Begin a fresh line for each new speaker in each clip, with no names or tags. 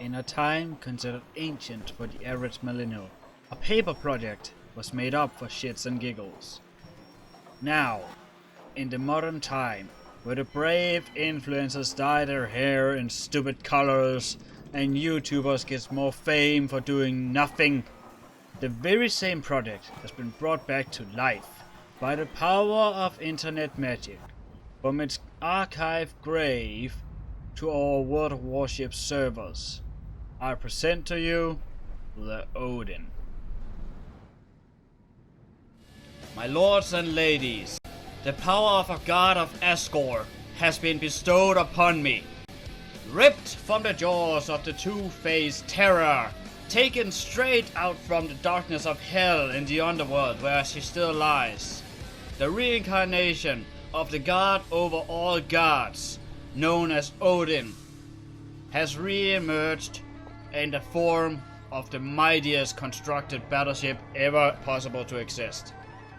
In a time considered ancient for the average millennial, a paper project was made up for shits and giggles. Now, in the modern time, where the brave influencers dye their hair in stupid colors and YouTubers get more fame for doing nothing, the very same project has been brought back to life by the power of internet magic. From its archive grave to our World of Warships servers, I present to you the Odin. My lords and ladies, the power of a god of Asgard has been bestowed upon me. Ripped from the jaws of the two-faced terror, taken straight out from the darkness of hell in the underworld where she still lies. The reincarnation of the god over all gods, known as Odin, has re-emerged in the form of the mightiest constructed battleship ever possible to exist.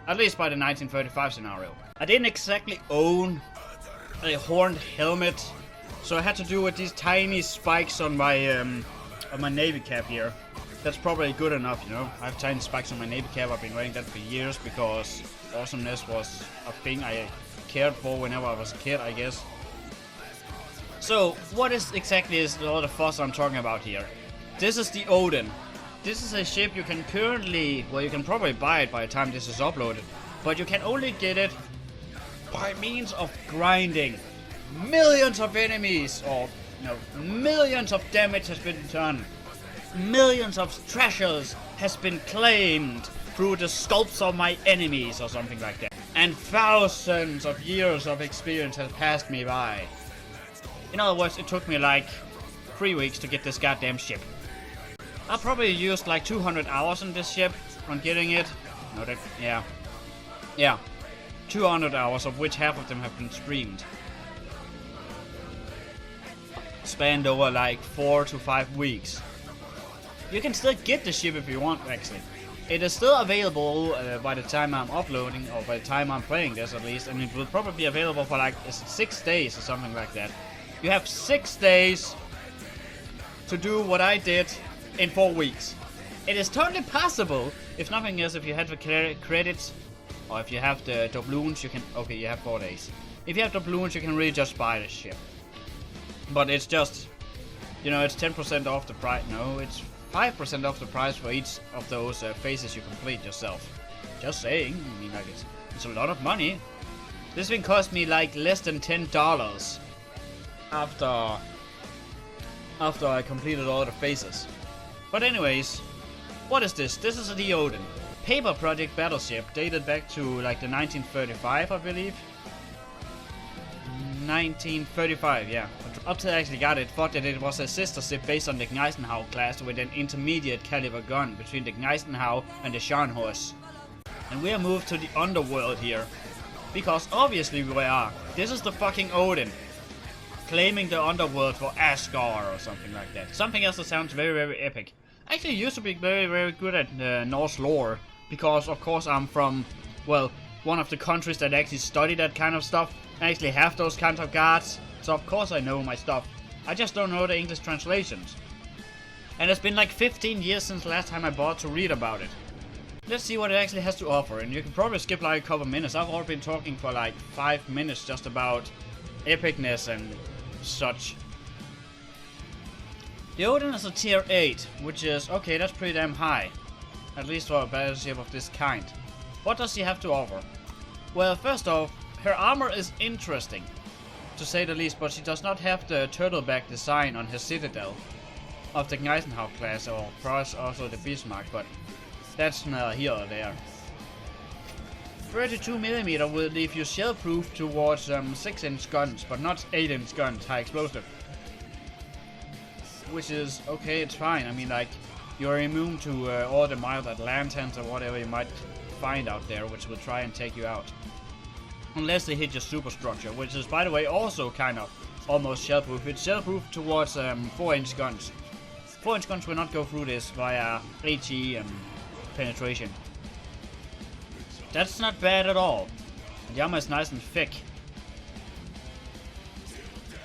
At least by the 1935 scenario. I didn't exactly own a horned helmet, so I had to do with these tiny spikes on my navy cap here. That's probably good enough, you know. I have tiny spikes on my navy cap. I've been wearing that for years because awesomeness was a thing I cared for whenever I was a kid, I guess. So, what is all the fuss I'm talking about here? This is the Odin. This is a ship you can currently, well, you can probably buy it by the time this is uploaded, but you can only get it by means of grinding. Millions of enemies, or millions of damage has been done. Millions of treasures has been claimed through the sculpts of my enemies or something like that. And thousands of years of experience has passed me by. In other words, it took me like 3 weeks to get this goddamn ship. I probably used like 200 hours on this ship on getting it. Yeah. 200 hours, of which half of them have been streamed. Spanned over like 4 to 5 weeks. You can still get the ship if you want, actually. It is still available by the time I'm uploading, or by the time I'm playing this at least, and it will probably be available for like 6 days or something like that. You have 6 days to do what I did in 4 weeks. It is totally possible, if nothing else, if you have the credits, or if you have the doubloons, you can, okay, you have 4 days. If you have doubloons, you can really just buy the ship. But it's just, it's 10% off the price, no, it's 5% off the price for each of those phases you complete yourself. Just saying, I mean, like, it's a lot of money. This thing cost me like less than $10 after I completed all the phases. But anyways, what is this? This is the Odin. Paper project battleship dated back to like the 1935, I believe. 1935, yeah. Up till I actually got it, thought that it was a sister ship based on the Gneisenau class with an intermediate caliber gun between the Gneisenau and the Scharnhorst. And we are moved to the underworld here. Because obviously we are. This is the fucking Odin. Claiming the underworld for Asgard or something like that. Something else that sounds very, very epic. I actually used to be very, very good at Norse lore. Because of course I'm from, well, one of the countries that actually study that kind of stuff. I actually have those kinds of gods. So of course I know my stuff. I just don't know the English translations. And it's been like 15 years since the last time I bothered to read about it. Let's see what it actually has to offer. And you can probably skip like a couple minutes. I've already been talking for like 5 minutes just about epicness and such. The Odin is a tier 8, which is, okay, that's pretty damn high. At least for a battleship of this kind. What does she have to offer? Well, first off, her armor is interesting, to say the least, but she does not have the turtleback design on her citadel of the Gneisenau class, or perhaps also the Bismarck, but that's neither here or there. 32mm will leave you shell-proof towards 6-inch guns, but not 8-inch guns, high explosive. Which is, okay, it's fine. I mean, like, you're immune to all the mild Atlantans or whatever you might find out there, which will try and take you out. Unless they hit your superstructure, which is, by the way, also kind of almost shell-proof. It's shell-proof towards 4-inch guns. 4-inch guns will not go through this via HE and penetration. That's not bad at all. The armor is nice and thick.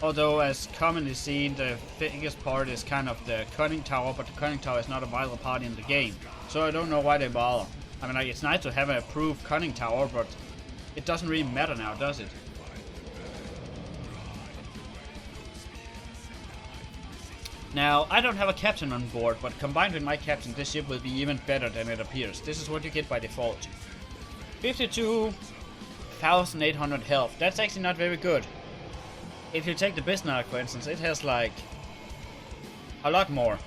Although, as commonly seen, the biggest part is kind of the cunning tower, but the cunning tower is not a vital part in the game. So I don't know why they bother. I mean, like, it's nice to have a approved cunning tower, but it doesn't really matter now, does it? Now, I don't have a captain on board, but combined with my captain, this ship will be even better than it appears. This is what you get by default. 52,800 health. That's actually not very good. If you take the Bismarck, for instance, it has like a lot more.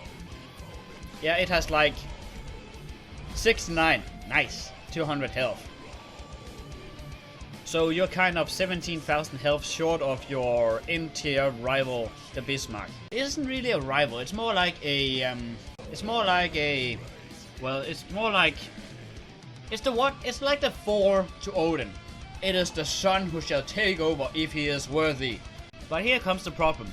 Yeah, it has like 69. Nice. 200 health. So you're kind of 17,000 health short of your in-tier rival, the Bismarck. It isn't really a rival. It's more like a. It's like the 4 to Odin. It is the son who shall take over if he is worthy. But here comes the problem,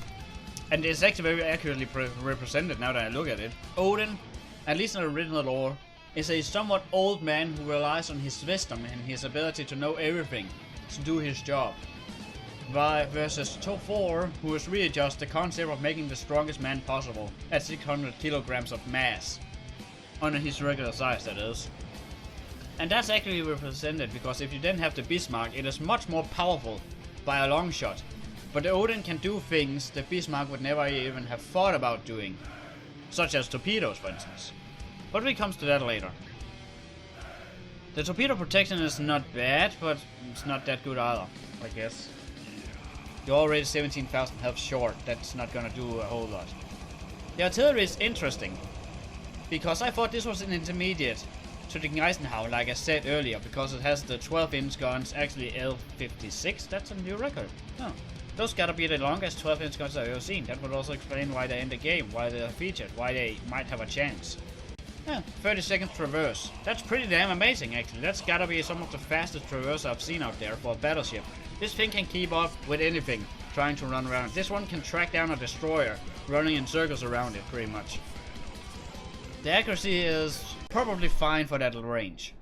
and it's actually very accurately represented now that I look at it. Odin, at least in the original lore, is a somewhat old man who relies on his wisdom and his ability to know everything to do his job. Versus Thor, who is really just the concept of making the strongest man possible at 600 kilograms of mass. On his regular size, that is. And that's actually represented because if you then have the Bismarck, it is much more powerful by a long shot. But the Odin can do things the Bismarck would never even have thought about doing. Such as torpedoes, for instance. But we come to that later. The torpedo protection is not bad, but it's not that good either, I guess. You're already 17,000 health short, that's not gonna do a whole lot. The artillery is interesting, because I thought this was an intermediate to the Eisenhower, like I said earlier, because it has the 12-inch guns, actually L56, that's a new record. Oh. Those gotta be the longest 12-inch guns I've ever seen. That would also explain why they're in the game, why they're featured, why they might have a chance. Yeah, 30 seconds traverse. That's pretty damn amazing, actually. That's gotta be some of the fastest traverse I've seen out there for a battleship. This thing can keep up with anything trying to run around. This one can track down a destroyer running in circles around it, pretty much. The accuracy is probably fine for that range.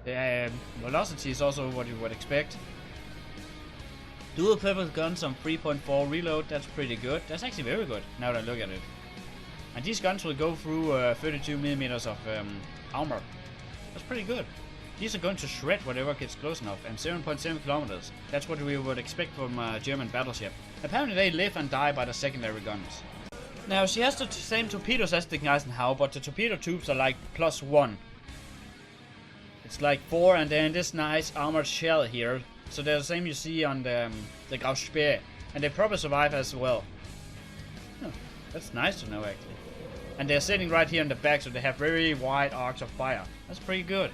The velocity is also what you would expect. Dual purpose guns on 3.4 reload, that's pretty good. That's actually very good, now that I look at it. And these guns will go through 32mm of armor. That's pretty good. These are going to shred whatever gets close enough, and 7.7 kilometers. That's what we would expect from a German battleship. Apparently they live and die by the secondary guns. Now she has the same torpedoes as the Eisenhower, but the torpedo tubes are like +1. It's like 4 and then this nice armored shell here. So they're the same you see on the Graf Speer, and they probably survive as well. Huh, that's nice to know actually. And they're sitting right here in the back, so they have very wide arcs of fire. That's pretty good.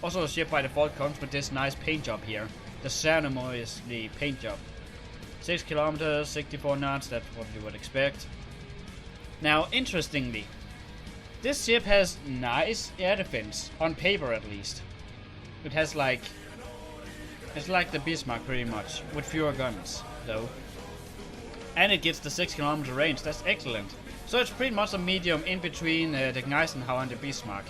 Also the ship by default comes with this nice paint job here. The ceremoniously paint job. 6 kilometers, 64 knots, that's what you would expect. Now interestingly, this ship has nice air defense, on paper at least. It has like... It's like the Bismarck pretty much, with fewer guns, though. And it gets the 6 kilometer range, that's excellent. So it's pretty much a medium in between the Eisenhower and the Bismarck.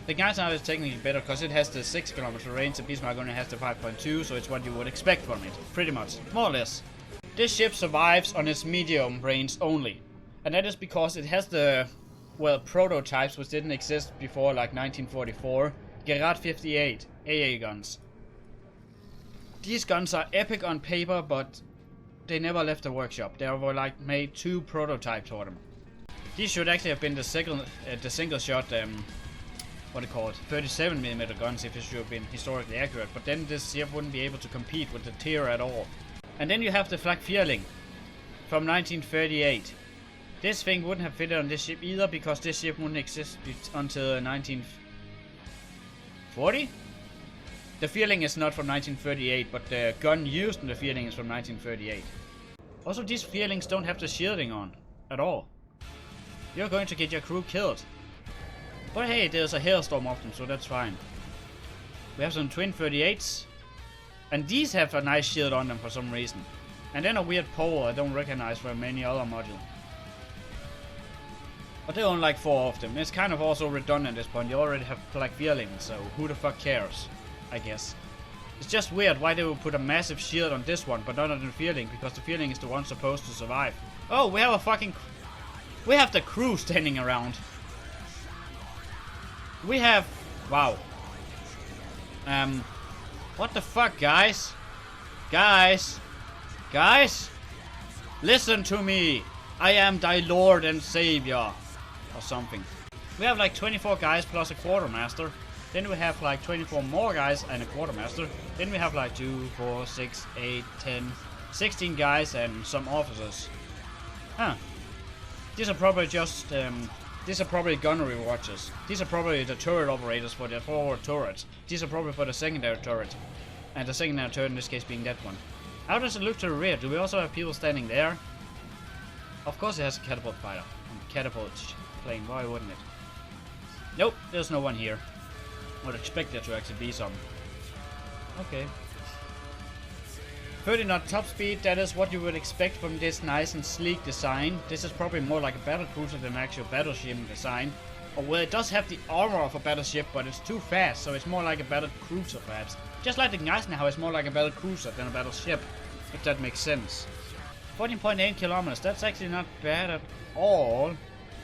The Eisenhower is technically better because it has the 6 kilometer range, the Bismarck only has the 5.2, so it's what you would expect from it, pretty much, more or less. This ship survives on its medium range only. And that is because it has the, well, prototypes which didn't exist before, like 1944, Gerard 58 AA guns. These guns are epic on paper, but they never left the workshop. There were like made 2 prototypes for them. These should actually have been the single shot, what do you call it, 37mm guns if it should have been historically accurate. But then this ship wouldn't be able to compete with the tier at all. And then you have the Flak Vierling from 1938. This thing wouldn't have fitted on this ship either because this ship wouldn't exist until 1940. The Vierling is not from 1938, but the gun used in the Vierling is from 1938. Also, these Vierlings don't have the shielding on at all. You're going to get your crew killed. But hey, there's a hailstorm of them, so that's fine. We have some twin 38s, and these have a nice shield on them for some reason. And then a weird pole I don't recognize from any other module. But they own like 4 of them. It's kind of also redundant at this point. You already have Flak Vierling, so who the fuck cares? I guess. It's just weird why they would put a massive shield on this one, but not on the Fearling, because the Fearling is the one supposed to survive. Oh, we have a fucking... We have the crew standing around. We have... Wow. What the fuck, guys? Guys? Guys? Listen to me. I am thy Lord and Savior. Or something. We have like 24 guys plus a quartermaster. Then we have like 24 more guys and a quartermaster. Then we have like 2, 4, 6, 8, 10, 16 guys and some officers. Huh. These are probably just, these are probably gunnery watchers. These are probably the turret operators for the forward turrets. These are probably for the secondary turret. And the secondary turret in this case being that one. How does it look to the rear? Do we also have people standing there? Of course it has a catapult fighter. Catapult plane, why wouldn't it? Nope, there's no one here. I would expect there to actually be some. Okay. 30 knot top speed, that is what you would expect from this nice and sleek design. This is probably more like a battle cruiser than an actual battleship design. Or well, it does have the armor of a battleship, but it's too fast, so it's more like a battle cruiser perhaps. Just like the Gneisenau is more like a battle cruiser than a battleship, if that makes sense. 14.8 kilometers, that's actually not bad at all.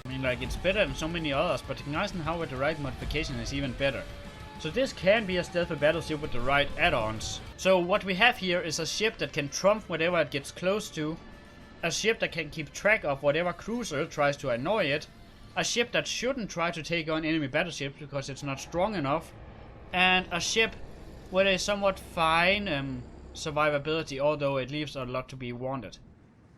I mean, like, it's better than so many others, but the Gneisenau with the right modification is even better. So this can be a stealthy battleship with the right add-ons. So what we have here is a ship that can trump whatever it gets close to, a ship that can keep track of whatever cruiser tries to annoy it, a ship that shouldn't try to take on enemy battleships because it's not strong enough, and a ship with a somewhat fine survivability, although it leaves a lot to be wanted.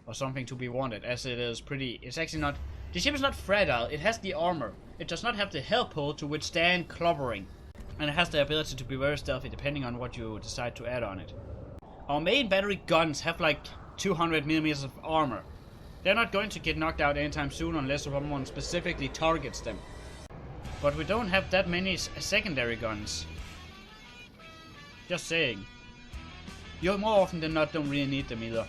Or something to be wanted, as it is pretty... It's actually not... The ship is not fragile, it has the armor. It does not have the hull pull to withstand clobbering. And it has the ability to be very stealthy depending on what you decide to add on it. Our main battery guns have like 200mm of armor. They're not going to get knocked out anytime soon unless someone specifically targets them. But we don't have that many secondary guns. Just saying. You more often than not don't really need them either.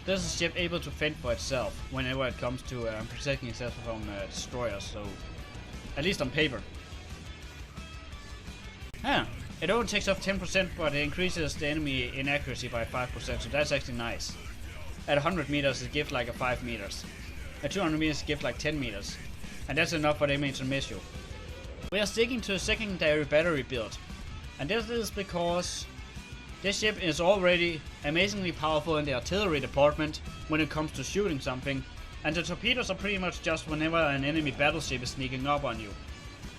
This is a ship able to fend for itself whenever it comes to protecting itself from destroyers, so at least on paper. Huh. It only takes off 10%, but it increases the enemy inaccuracy by 5%, so that's actually nice. At 100 meters it gives like a 5 meters. At 200 meters it gives like 10 meters. And that's enough for the enemy to miss you. We are sticking to a secondary battery build. And this is because this ship is already amazingly powerful in the artillery department when it comes to shooting something. And the torpedoes are pretty much just whenever an enemy battleship is sneaking up on you.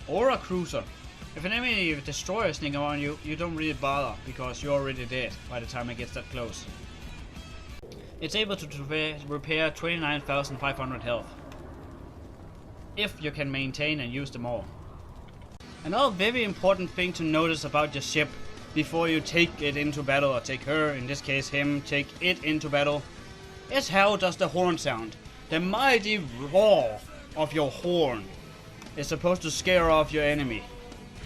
Or a cruiser. If an enemy destroyer is sneaking on you, you don't really bother, because you're already dead by the time it gets that close. It's able to repair 29,500 health. If you can maintain and use them all. Another very important thing to notice about your ship before you take it into battle, or take her, in this case him, take it into battle, is how does the horn sound. The mighty roar of your horn is supposed to scare off your enemy.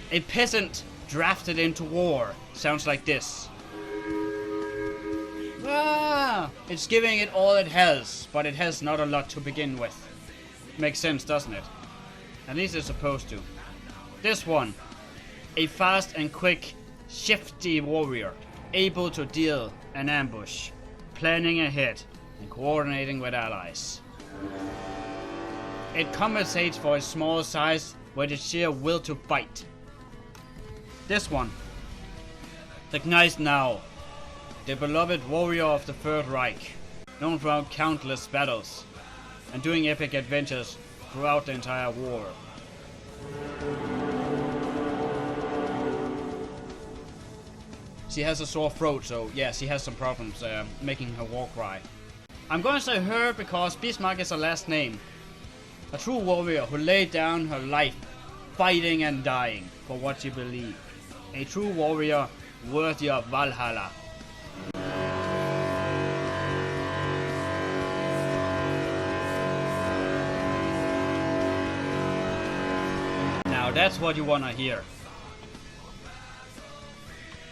A peasant drafted into war sounds like this. Ah, it's giving it all it has, but it has not a lot to begin with. Makes sense, doesn't it? At least it's supposed to. This one, a fast and quick, shifty warrior, able to deal an ambush, planning ahead, and coordinating with allies. It compensates for its small size with its sheer will to fight. This one, the Gneisenau, the beloved warrior of the Third Reich, known throughout countless battles, and doing epic adventures throughout the entire war. She has a sore throat, so yeah, she has some problems making her war cry. I'm gonna say her because Bismarck is her last name. A true warrior who laid down her life, fighting and dying for what she believed. A true warrior worthy of Valhalla. Now that's what you wanna hear.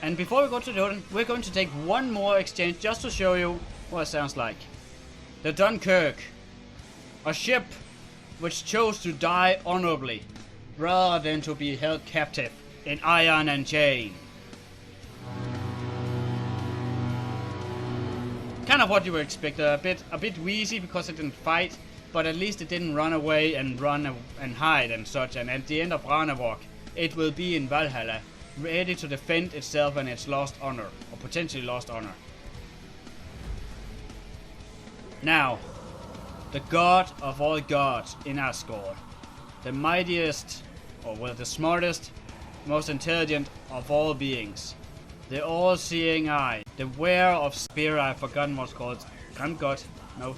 And before we go to the Odin, we're going to take one more exchange just to show you what it sounds like. The Dunkirk. A ship which chose to die honorably rather than to be held captive in iron and chain. Kind of what you would expect. A bit wheezy because it didn't fight, but at least it didn't run away and and hide and such. And at the end of Ragnarok, it will be in Valhalla, ready to defend itself and its lost honor, or potentially lost honor. Now, the god of all gods in Asgard, the mightiest, or well, the smartest, most intelligent of all beings, the all-seeing eye, the wearer of spear. I've forgotten what's called. God, no.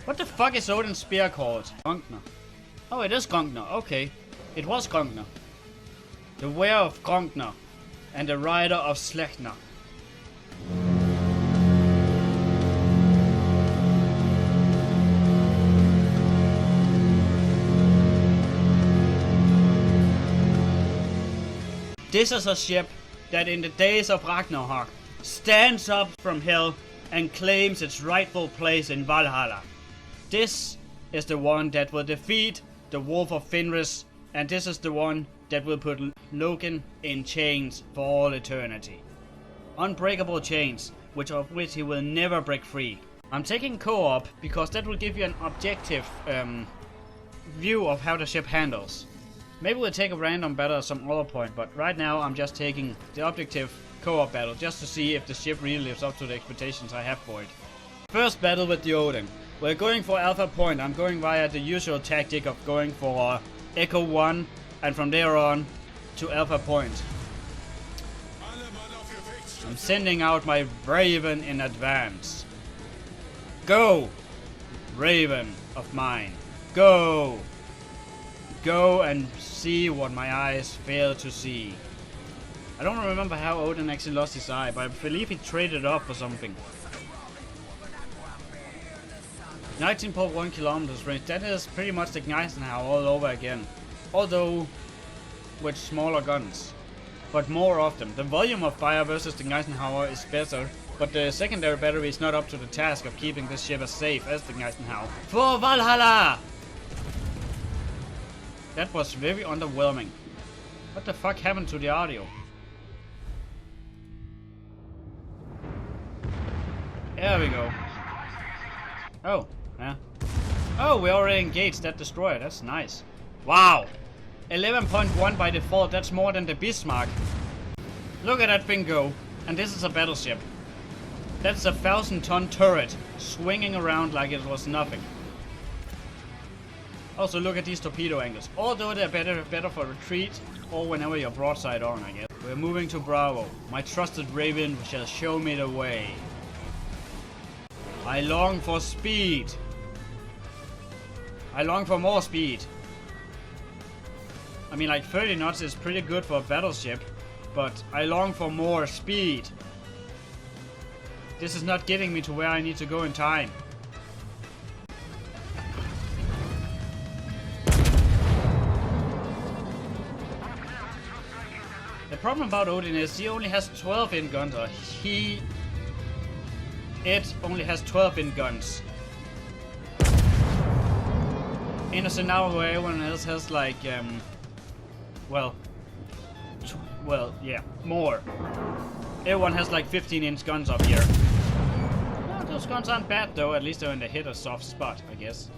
What the fuck is Odin's spear called? Gungnir. Oh, it is Gungnir. Okay, it was Gungnir. The wearer of Gungnir and the rider of Sleipnir. This is a ship that in the days of Ragnarok stands up from hell and claims its rightful place in Valhalla. This is the one that will defeat the Wolf of Fenris, and this is the one that will put Loken in chains for all eternity. Unbreakable chains, of which he will never break free. I'm taking co-op because that will give you an objective view of how the ship handles. Maybe we'll take a random battle at some other point, but right now I'm just taking the objective co-op battle just to see if the ship really lives up to the expectations I have for it. First battle with the Odin. We're going for Alpha Point. I'm going via the usual tactic of going for Echo 1 and from there on to Alpha Point. I'm sending out my Raven in advance. Go! Raven of mine. Go! Go and see what my eyes fail to see. I don't remember how Odin actually lost his eye, but I believe he traded it up for something. 19.1 kilometers range. That is pretty much the Gneisenau all over again. Although with smaller guns. But more often. The volume of fire versus the Gneisenau is better, but the secondary battery is not up to the task of keeping this ship as safe as the Gneisenau. For Valhalla! That was very underwhelming. What the fuck happened to the audio? There we go. Oh, yeah. Oh, we already engaged that destroyer. That's nice. Wow. 11.1 by default. That's more than the Bismarck. Look at that thing go. And this is a battleship. That's a 1,000-ton turret swinging around like it was nothing. Also, look at these torpedo angles. Although they're better for retreat or whenever you're broadside on, I guess. We're moving to Bravo. My trusted Raven shall show me the way. I long for speed. I long for more speed. I mean, like 30 knots is pretty good for a battleship, but I long for more speed. This is not getting me to where I need to go in time. The problem about Odin is he only has 12 in guns, or it only has 12 in guns. In a scenario where everyone else has like, well, yeah, more. Everyone has like 15-inch guns up here. Well, those guns aren't bad though, at least they're in the hit a soft spot, I guess.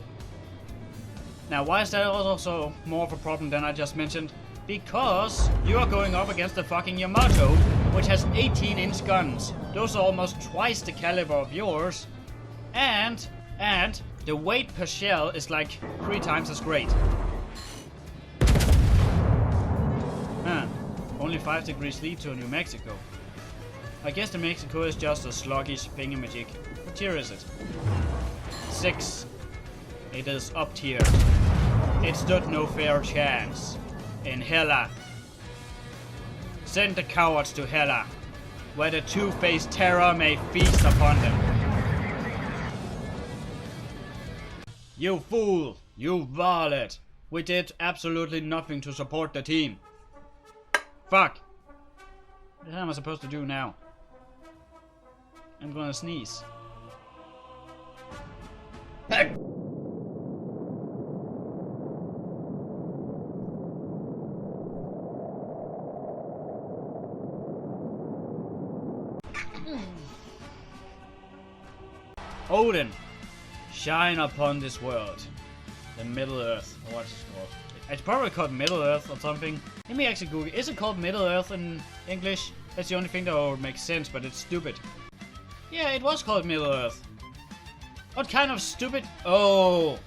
Now, why is that also more of a problem than I just mentioned? Because you are going up against the fucking Yamato, which has 18-inch guns. Those are almost twice the caliber of yours. And the weight per shell is like 3 times as great. Huh. Only 5 degrees lead to New Mexico. I guess New Mexico is just a sluggish thingamajig. What tier is it? 6. It is up tier. It stood no fair chance. In Hela. Send the cowards to Hela, where the two-faced terror may feast upon them. You fool! You varlet! We did absolutely nothing to support the team. Fuck! What the hell am I supposed to do now? I'm gonna sneeze. Heck! Odin, shine upon this world. The Middle Earth. Or what's it called? It's probably called Middle Earth or something. Let me actually Google. Is it called Middle Earth in English? That's the only thing that would make sense, but it's stupid. Yeah, it was called Middle Earth. What kind of stupid... Oh!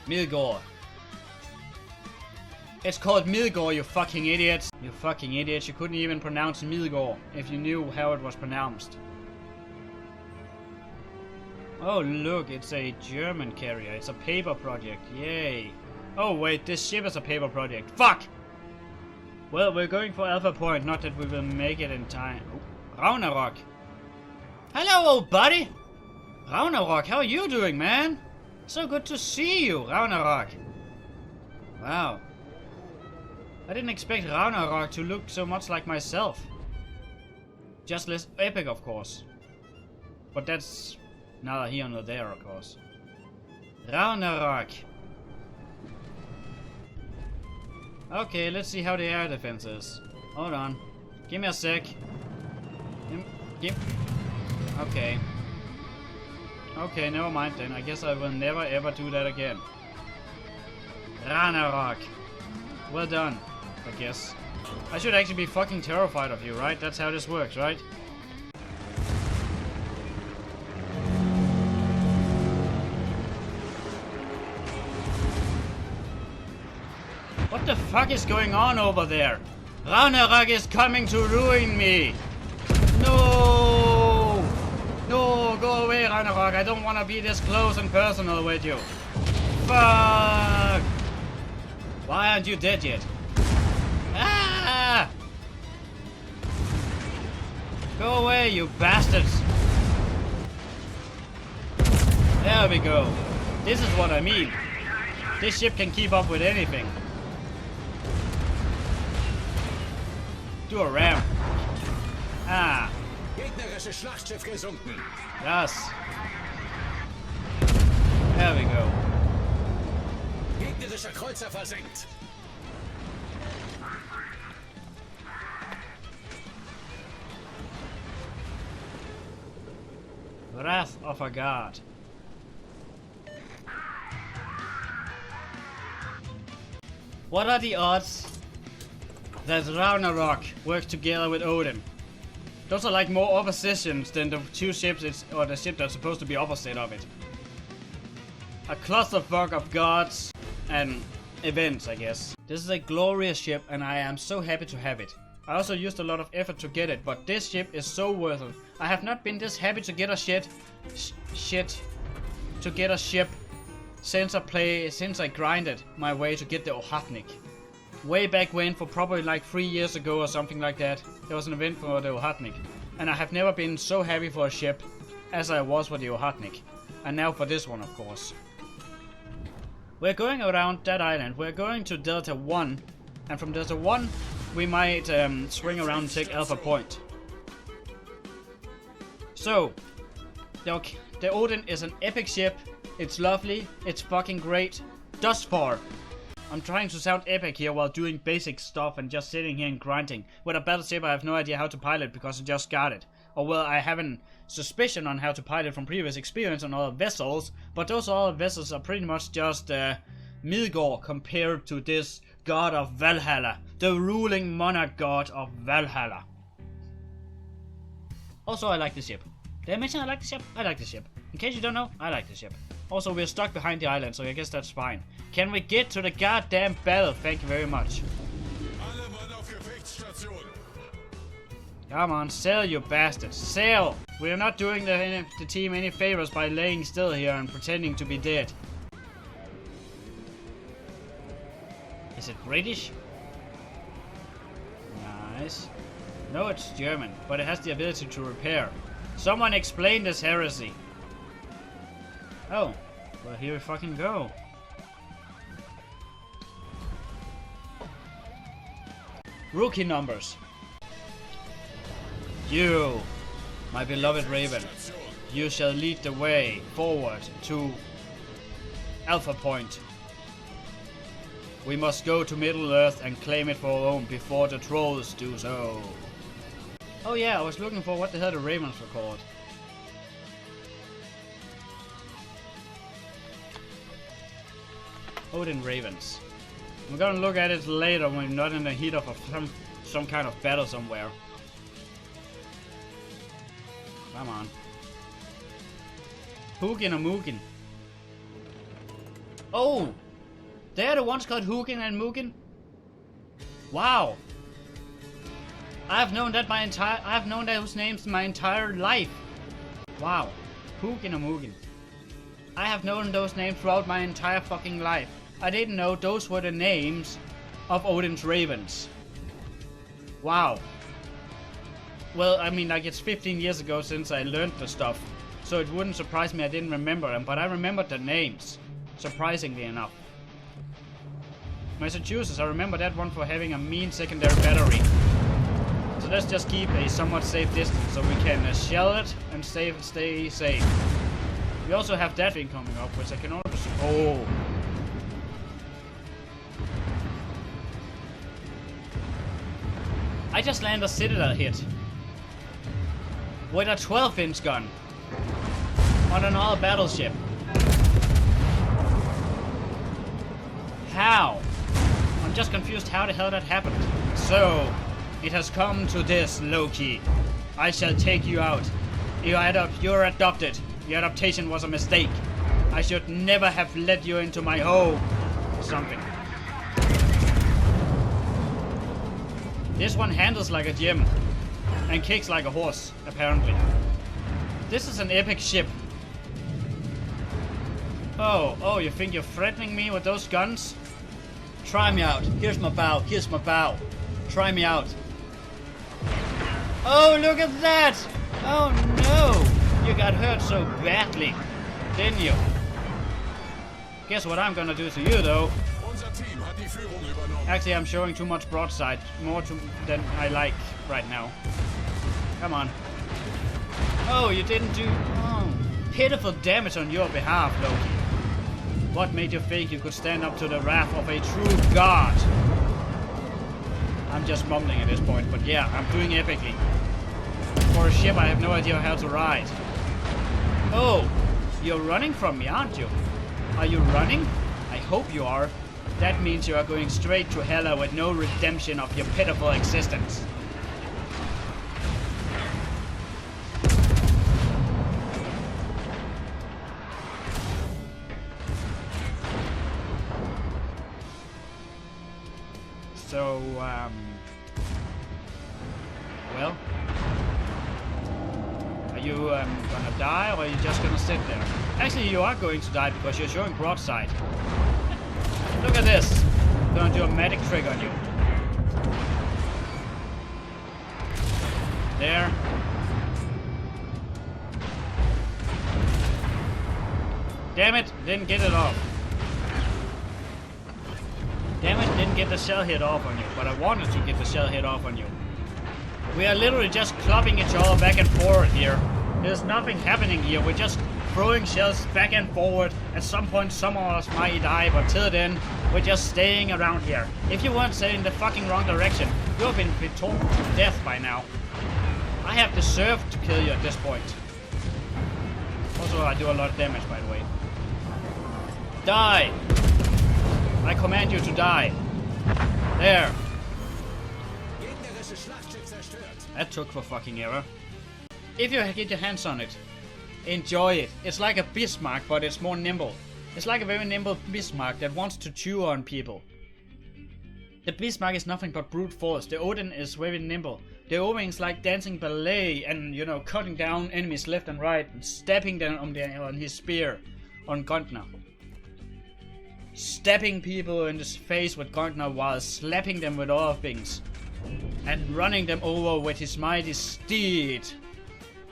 Midgård. It's called Midgård, you fucking idiots. You fucking idiots. You couldn't even pronounce Midgård if you knew how it was pronounced. Oh look, it's a German carrier. It's a paper project. Yay. Oh wait, this ship is a paper project. Fuck! Well, we're going for Alpha Point. Not that we will make it in time. Oh, Ragnarok. Hello, old buddy. Ragnarok, how are you doing, man? So good to see you, Ragnarok. Wow. I didn't expect Ragnarok to look so much like myself. Just less epic, of course. But that's neither here nor there, of course. Ragnarok. Okay, let's see how the air defense is. Hold on. Give me a sec. Okay. Okay, never mind then. I guess I will never ever do that again. Ragnarok. Well done, I guess. I should actually be fucking terrified of you, right? That's how this works, right? What the fuck is going on over there? Ragnarok is coming to ruin me! No! No, go away, Ragnarok. I don't want to be this close and personal with you. Fuck! Why aren't you dead yet? Ah! Go away, you bastards! There we go. This is what I mean. This ship can keep up with anything. Do a ram. Ah.
Gegnerische Schlachtschiff gesunken.
Yes. There we go.
Gegnerischer Kreuzer versenkt.
Wrath of a God. What are the odds that Ragnarok works together with Odin? Those are like more oppositions than the two ships or the ship that's supposed to be opposite of it. A clusterfuck of gods and events, I guess. This is a glorious ship and I am so happy to have it. I also used a lot of effort to get it, but this ship is so worth it. I have not been this happy to get a ship since I grinded my way to get the Ohatnik. Way back when, for probably like 3 years ago or something like that, there was an event for the Ohatnik. And I have never been so happy for a ship as I was for the Ohatnik. And now for this one, of course. We're going around that island. We're going to Delta 1. And from Delta 1, we might swing around and take Alpha Point. So, the Odin is an epic ship. It's lovely. It's fucking great. Thus far. I'm trying to sound epic here while doing basic stuff and just sitting here and grinding. With a battleship I have no idea how to pilot because I just got it. Or well, I have a suspicion on how to pilot from previous experience on other vessels. But those other vessels are pretty much just Midgård compared to this god of Valhalla. The ruling monarch god of Valhalla. Also, I like the ship. Did I mention I like the ship? I like the ship. In case you don't know, I like the ship. Also, we're stuck behind the island, so I guess that's fine. Can we get to the goddamn battle? Thank you very much. Come on, sail, you bastards. Sail! We are not doing the team any favors by laying still here and pretending to be dead. Is it British? Nice. No, it's German, but it has the ability to repair. Someone explain this heresy. Oh, well here we fucking go. Rookie numbers. You, my beloved Raven, you shall lead the way forward to Alpha Point. We must go to Middle Earth and claim it for our own before the trolls do so. Oh yeah, I was looking for what the hell the Ravens were called. Odin Ravens. I'm gonna look at it later when we're not in the heat of some kind of battle somewhere. Come on. Hugin or Mugin? Oh! They're the ones called Hugin and Mugin? Wow! I've known those names my entire life. Wow. Hugin or Mugin. I have known those names throughout my entire fucking life. I didn't know those were the names of Odin's ravens. Wow. Well, I mean, like, it's 15 years ago since I learned the stuff, so it wouldn't surprise me I didn't remember them, but I remembered the names, surprisingly enough. Massachusetts, I remember that one for having a mean secondary battery. So let's just keep a somewhat safe distance so we can shell it and stay safe. We also have that thing coming up, which I can also... Oh! I just landed a Citadel hit with a 12-inch gun on another battleship. How? I'm just confused how the hell that happened. So, it has come to this, Loki. I shall take you out. You're adopted. Your adaptation was a mistake. I should never have let you into my home. Something. This one handles like a gem and kicks like a horse, apparently. This is an epic ship. Oh, you think you're threatening me with those guns? Try me out. Here's my bow. Here's my bow. Try me out. Oh, look at that! Oh no! You got hurt so badly, didn't you? Guess what I'm gonna do to you, though? Actually, I'm showing too much broadside, than I like right now. Come on. Oh, you didn't do... Oh, pitiful damage on your behalf, Loki. What made you think you could stand up to the wrath of a true god? I'm just mumbling at this point, but yeah, I'm doing epically. For a ship I have no idea how to ride. Oh, you're running from me, aren't you? Are you running? I hope you are. That means you are going straight to Hela with no redemption of your pitiful existence. So, well, are you gonna die, or are you just gonna sit there? Actually, you are going to die because you're showing broadside. Look at this. I'm gonna do a magic trick on you. There. Damn it, didn't get it off. Damn it, didn't get the shell hit off on you, but I wanted to get the shell hit off on you. We are literally just clubbing each other back and forward here. There's nothing happening here, we're just throwing shells back and forward. At some point some of us might die, but till then, we're just staying around here. If you weren't in the fucking wrong direction, you have been torn to death by now. I have deserved to kill you at this point. Also, I do a lot of damage, by the way. Die! I command you to die. There. That took for fucking error. If you get your hands on it, enjoy it. It's like a Bismarck, but it's more nimble. It's like a very nimble Bismarck that wants to chew on people. The Bismarck is nothing but brute force. The Odin is very nimble. The Odin is like dancing ballet and, you know, cutting down enemies left and right and stabbing them on his spear on Gunther. Stabbing people in the face with Gunther while slapping them with other things. And running them over with his mighty steed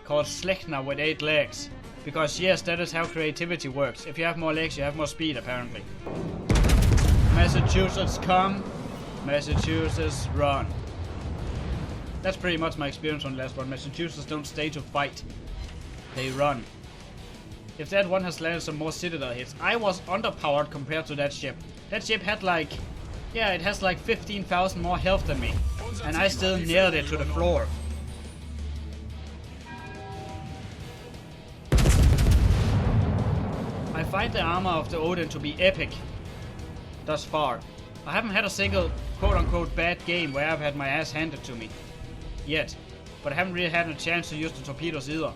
called Sleipnir with 8 legs. Because yes, that is how creativity works. If you have more legs, you have more speed, apparently. Massachusetts come, Massachusetts run. That's pretty much my experience on the last one. Massachusetts don't stay to fight. They run. If that one has landed some more Citadel hits. I was underpowered compared to that ship. That ship had like... yeah, it has like 15,000 more health than me. And I still nailed it to the floor. I find the armor of the Odin to be epic. thus far. I haven't had a single quote-unquote bad game where I've had my ass handed to me. Yet. But I haven't really had a chance to use the torpedoes either.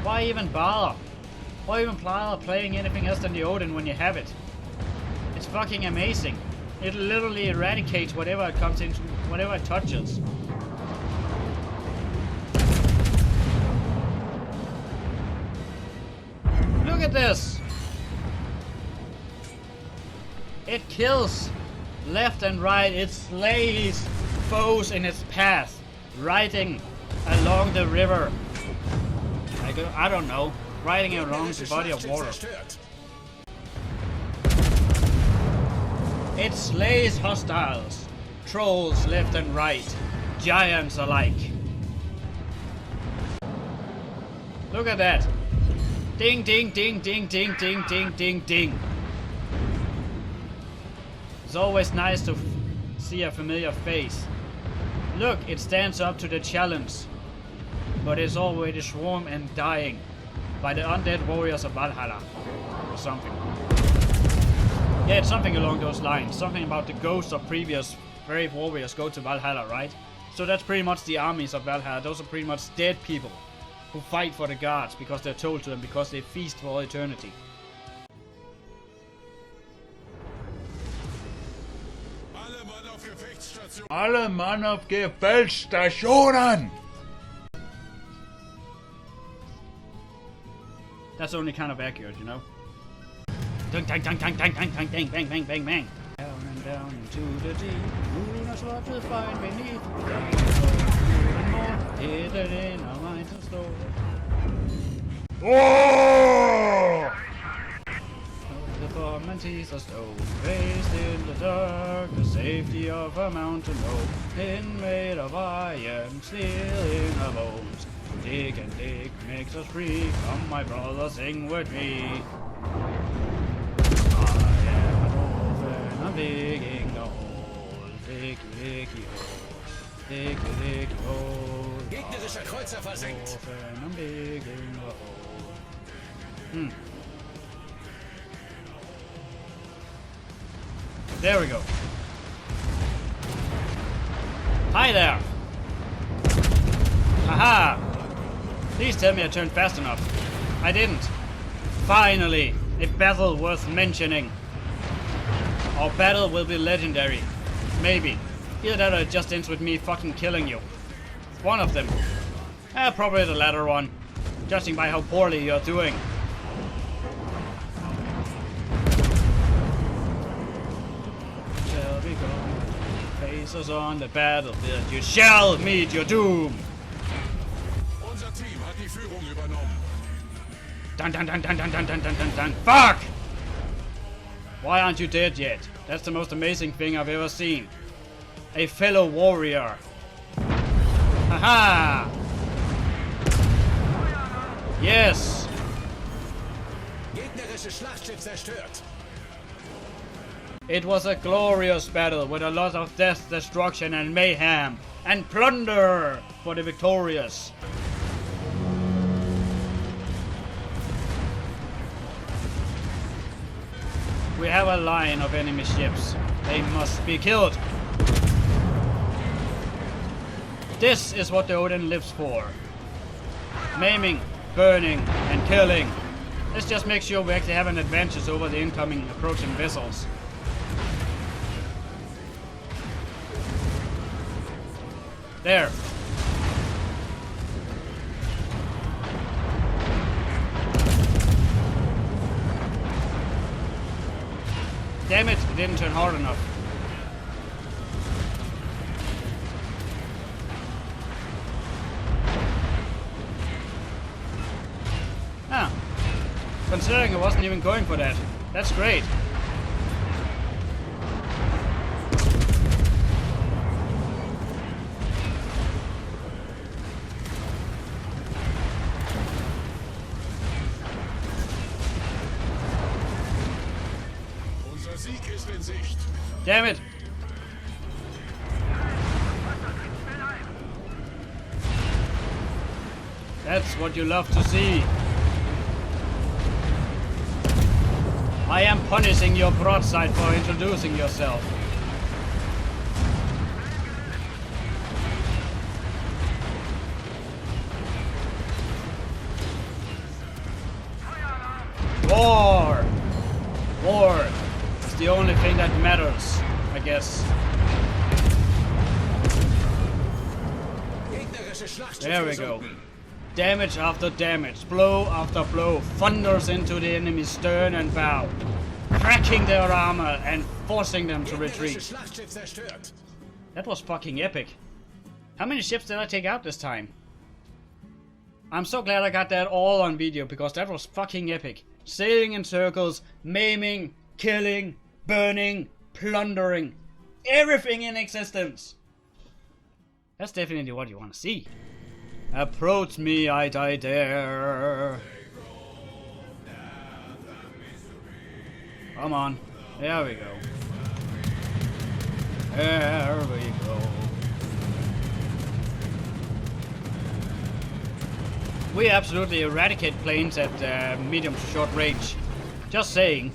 Why even bother? Why even bother playing anything else than the Odin when you have it? It's fucking amazing. It literally eradicates whatever it comes into, whatever it touches. Look at this! It kills left and right. It slays foes in its path, riding along the river. I don't know, riding along the body of water. It slays hostiles, trolls left and right, giants alike. Look at that. Ding, ding, ding, ding, ding, ding, ding, ding, ding. It's always nice to see a familiar face. Look, it stands up to the challenge. But it's already swarmed and dying by the undead warriors of Valhalla. Or something. Yeah, it's something along those lines. Something about the ghosts of previous brave warriors go to Valhalla, right? So that's pretty much the armies of Valhalla. Those are pretty much dead people who fight for the gods because they're told to them, because they feast for all eternity.
Alle Mann auf Gefechtsstationen!
That's only kind of accurate, you know? Dunk, dunk, dunk, dunk, dunk, dunk, dunk, bang, bang, bang, bang, bang. Down and down into the deep. Who knows what we'll find beneath the and more hidden in our minds and store.
Oh!
The form and teeth are stone, raised in the dark, the safety of a mountain road, tin made of iron, steel in our bones. Dig and dig makes us free. Come, my brother, sing with me. I am an orphan, I'm digging a hole. Diggy, diggy, hole. Diggy, diggy, hole.
Gegnerischer Kreuzer versenkt.
Orphan, I'm digging a hole. There we go. Hi there. Haha. Please tell me I turned fast enough. I didn't. Finally, a battle worth mentioning. Our battle will be legendary. Maybe. Either that or it just ends with me fucking killing you. One of them. Probably the latter one. Judging by how poorly you're doing. Shall we go? Face us on the battlefield. You shall meet your doom.
Unser Team hat die Führung übernommen.
Dun dun dun dun dun dun dun dun dun dun. Fuck! Why aren't you dead yet? That's the most amazing thing I've ever seen. A fellow warrior. Haha! Yes!
Gegnerisches Schlachtschiff zerstört.
It was a glorious battle with a lot of death, destruction and mayhem and plunder for the victorious. We have a line of enemy ships. They must be killed. This is what the Odin lives for. Maiming, burning, and killing. Let's just make sure we actually have an advantage over the incoming approaching vessels. There. Damn it, it didn't turn hard enough. Ah. Considering I wasn't even going for that. That's great.
Unser Sieg ist in Sicht.
Damn it. That's what you love to see. I am punishing your broadside for introducing yourself. War! War is the only thing that matters, I guess. There we go. Damage after damage, blow after blow, thunders into the enemy's stern and bow, cracking their armor and forcing them to retreat. That was fucking epic. How many ships did I take out this time? I'm so glad I got that all on video, because that was fucking epic. Sailing in circles, maiming, killing, burning, plundering, everything in existence. That's definitely what you want to see. Approach me, I dare. Come on. There we go. There we go. We absolutely eradicate planes at medium to short range. Just saying.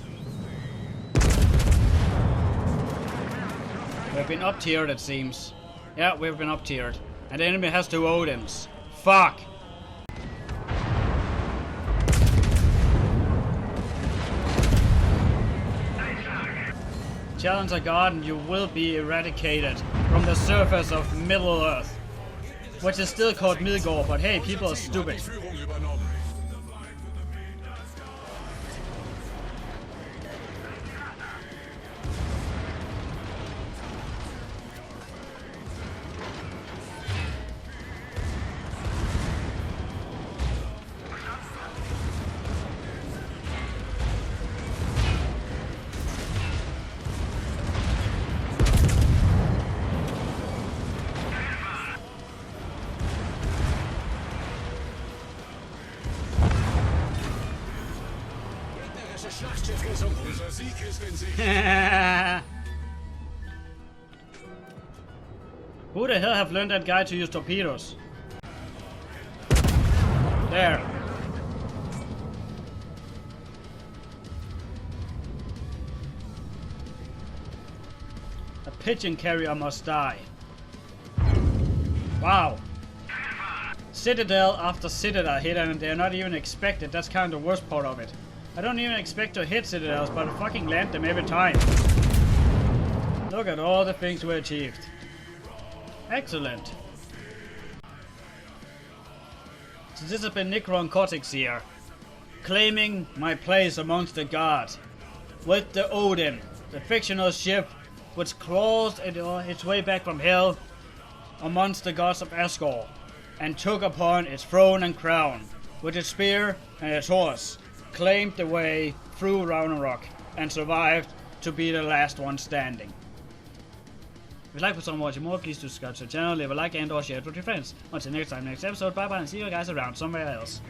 We've been up-tiered, it seems. Yeah, we've been up-tiered. And the enemy has 2 Odins. Fuck! Challenge Asgard and you will be eradicated from the surface of Middle-earth. Which is still called Midgård, but hey, people are stupid. Who the hell have learned that guy to use torpedoes? There. A pigeon carrier must die. Wow. Citadel after Citadel hit and they're not even expected. That's kind of the worst part of it. I don't even expect to hit Citadels, but I fucking land them every time. Look at all the things we achieved. Excellent. So this has been Necro and Cortex here, claiming my place amongst the gods, with the Odin, the fictional ship which claws its way back from hell amongst the gods of Asgard, and took upon its throne and crown, with its spear and its horse, claimed the way through Ragnarok, and survived to be the last one standing. If you'd like to watch more, please subscribe to the channel, leave a like and or share it with your friends. Until next time, next episode, bye bye and see you guys around somewhere else.